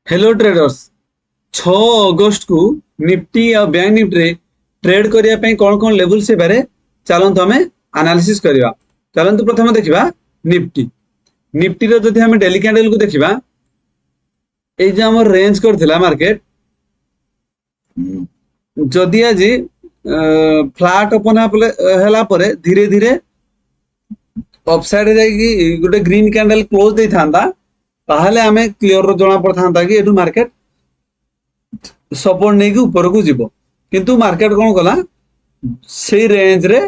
Hello traders 6 अगस्त को Nifty और bank Nifty रे ट्रेड करिया पई कोन कोन लेवल से बारे चलंतु हमें एनालिसिस करिवा। चलंतु प्रथम देखिबा निफ्टी। निफ्टी रो जदि हमें डेली कैंडल को देखिबा ए जे हमर रेंज करथिला मार्केट जदि आज फ्लैट ओपन हला परे धीरे धीरे अपसाइड जाई गोटे ग्रीन कैंडल क्लोज दे थांदा ताहले हमें क्लियर जना पड़ता कि एठू मार्केट सपोर्ट नहीं कि ऊपर को जीवो किंतु मार्केट कौन कला से रेंज रे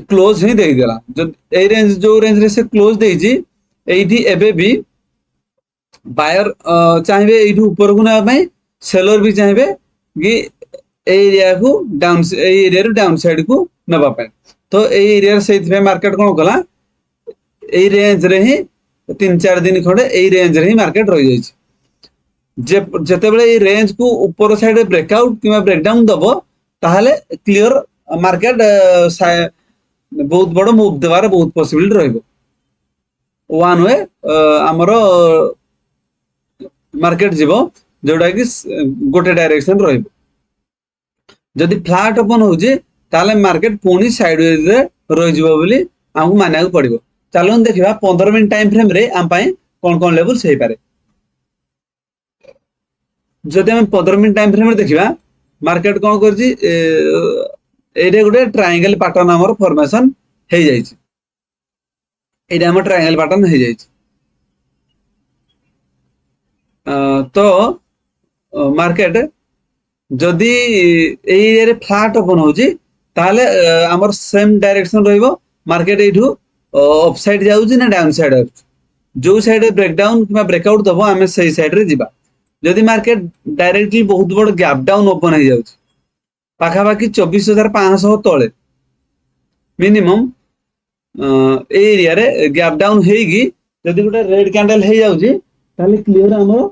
क्लोज ही दे देला। जो रेंज रे से क्लोज देजी एठी एबे भी बायर चाहिए एठी ऊपर को ना पई सेलर भी चाहिए कि एरिया को डाउन एरिया रो डाउन साइड को नबा पई। तो एरिया से मार्केट कौन कला ए रेंज रे ही 3-4 दिन खंडे ए रेंज रे ही मार्केट रही जाइए। जेते बेले ए रेंज को ऊपर साइड ब्रेकआउट किंवा ब्रेकडाउन दबो ताहले क्लियर मार्केट बहुत बड़ मूव देवार बहुत पॉसिबिलिटी रहइबो। वन वे हमर मार्केट जीवो जोटा कि गोटे डायरेक्शन रहइबो। जदि फ्लैट ओपन होउजे ताहले मार्केट पुनी साइडवेज रे रहि जीवो बोली हमहु मानिया पड़िबो। चलो देखा 15 मिनट टाइम फ्रेम रे आम कौन कौन लेवल से पारे। जदि हम 15 मिनट टाइम फ्रेम रे देखा मार्केट कौन कर गोटे ट्रायंगल पैटर्न आमर फॉर्मेशन हो जाए। ट्रायंगल पैटर्न हो जाए। तो मार्केट जदि एरिया फ्लैट ओपन होउची ताहले आमर सेम डायरेक्शन रहिबो। मार्केट एठू अपसाइड जाउची ना डाउन साइड आउची जो साइड ब्रेकडाउन किंवा ब्रेकआउट दबो आमे सही साइड रे जिबा। जदि मार्केट डायरेक्टली बहुत बड़ गैप डाउन ओपन हो जाउची पाखा पाखी 24,500 तळे मिनिमम एरिया रे गैप डाउन हेगी जदि गोटे रेड कैंडल हे जाउची ताले क्लियर हमर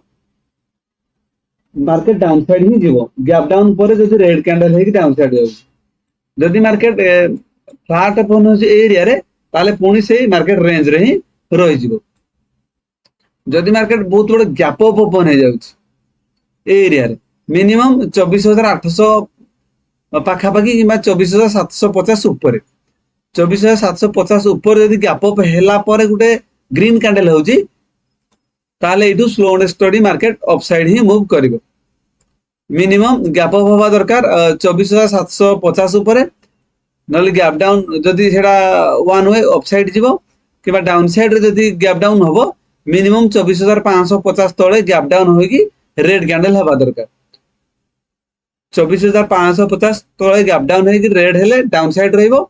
मार्केट डाउन साइड ही जीवो। गैप डाउन पर जदि रेड कैंडल हेगी डाउन साइड जाउची जदि मार्केट फ्लैट ओपन होची एरिया रे ताले पुणी से मार्केट रेंज रे ही रही जीवो। जदि मार्केट बहुत बड़ गैप अप ओपन हो जाउची एरिया रे मिनिमम 24,800 पाखा पाखी कि 24,750 ऊपर 24,750 ऊपर जदि गैप अप हेला पर गोटे ग्रीन कैंडल होची ताले एठू slow and steady market upside ही मूव करिवो। मिनिमम गैप अप होवा दरकार 24,750 ऊपर नले गैप डाउन जदि सेडा वन वे अपसाइड जीवो किबा डाउन साइड रे जदि गैप डाउन होबो मिनिमम 24,550 तळे गैप डाउन होगी रेड कैंडल हवा दरकार। 24,550 तळे गैप डाउन होगी रेड हेले डाउन साइड रहइबो।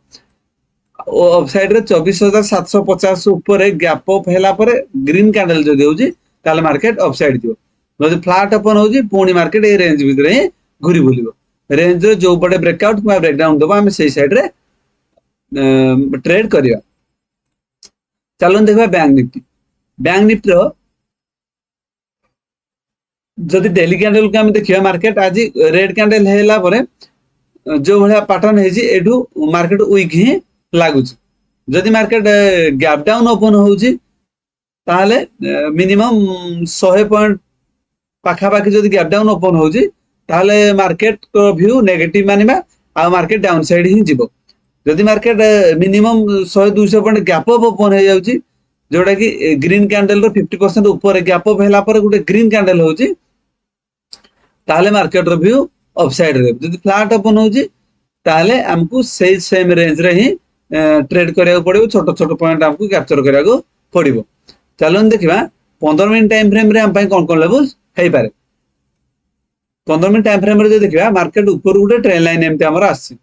अपसाइड रे 24,750 ऊपर गैप अप हेला पर ग्रीन कैंडल जदि होजी ताले मार्केट अपसाइड जीवो। जदि फ्लैट ओपन होजी पुणी मार्केट ए रेंज भितर ही घुरी बुलिबो। रेंज रे जो पटे ब्रेकआउट किंवा ब्रेकडाउन दबो हमें सही साइड रे ट्रेड करिया। चलो देखा बैंक निफ्टी। बैंक निफ्टी रो जदि डेली कैंडल को हम देखिया मार्केट आज रेड कैंडल हेला परे जो भलिया पैटर्न हेजी एठू मार्केट वीक ही लागुची। जदि मार्केट गैप डाउन ओपन होउची ताहले मिनिमम 100 पॉइंट पाखा पाखी जदि गैप डाउन ओपन होउची ताहले मार्केट को व्यू नेगेटिव मानिबा आ मार्केट डाउन साइड ही जीवो। जदि market minimum 100-200 point gap up open हो जाउची जोटा कि ग्रीन कैंडल रो 50% ऊपर गैप अप हेला पर गोटे ग्रीन कैंडल होउची ताहले मार्केट रो व्यू अपसाइड रे। जदि फ्लैट ओपन होउची ताहले हमकु सेम रेंज रे ही ट्रेड करिया पड़िबो। छोट छोट पॉइंट हमकु कैप्चर करिया पड़िबो। चलो देखिबा 15 मिनट टाइम फ्रेम रे हम पई कोन कोन लेवल हेई पारे। 15 मिनट टाइम फ्रेम रे जो देखिबा मार्केट ऊपर गोटे ट्रेंड लाइन एमते हमर आसी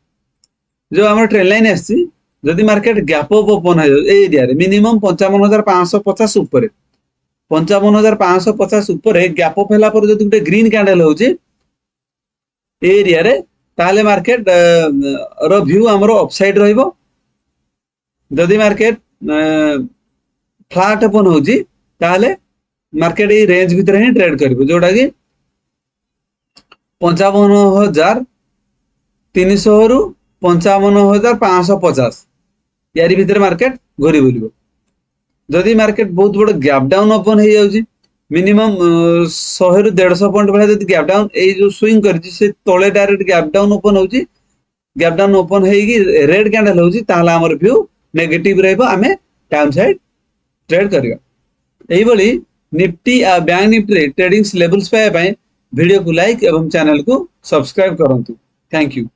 जो हमर ट्रेंड लाइन आसी जदि मार्केट गैप अप ओपन हो एरिया रे मिनिमम 55,550 ऊपर 55,550 ऊपर गैप अप हेला पर जदि गोटे ग्रीन कैंडल होची एरिया रे ताले मार्केट रो व्यू हमर अपसाइड रहइबो। जदि मार्केट फ्लैट ओपन होची ताले मार्केट ए रेंज भीतर ही ट्रेड करिवो जोटा कि 55,300 रु 55,550 यारी भीतर मार्केट घुरी बुलिबो। जदि मार्केट बहुत बड़ गैप डाउन ओपन हो जाउची मिनिमम 100 रु 150 पॉइंट भले जदी गैप डाउन ए जो स्विंग करछि से तळे डायरेक्ट गैप डाउन ओपन होछि गैप डाउन ओपन हेगी रेड कैंडल होछि ताला हमर व्यू नेगेटिव रहबो हमें डाउन साइड ट्रेड करियो एही बोली निफ्टी आ बैंक निफ्टी ट्रेडिंग लेवल्स पाए वीडियो को लाइक एवं चैनल को सब्सक्राइब करंतु थैंक यू।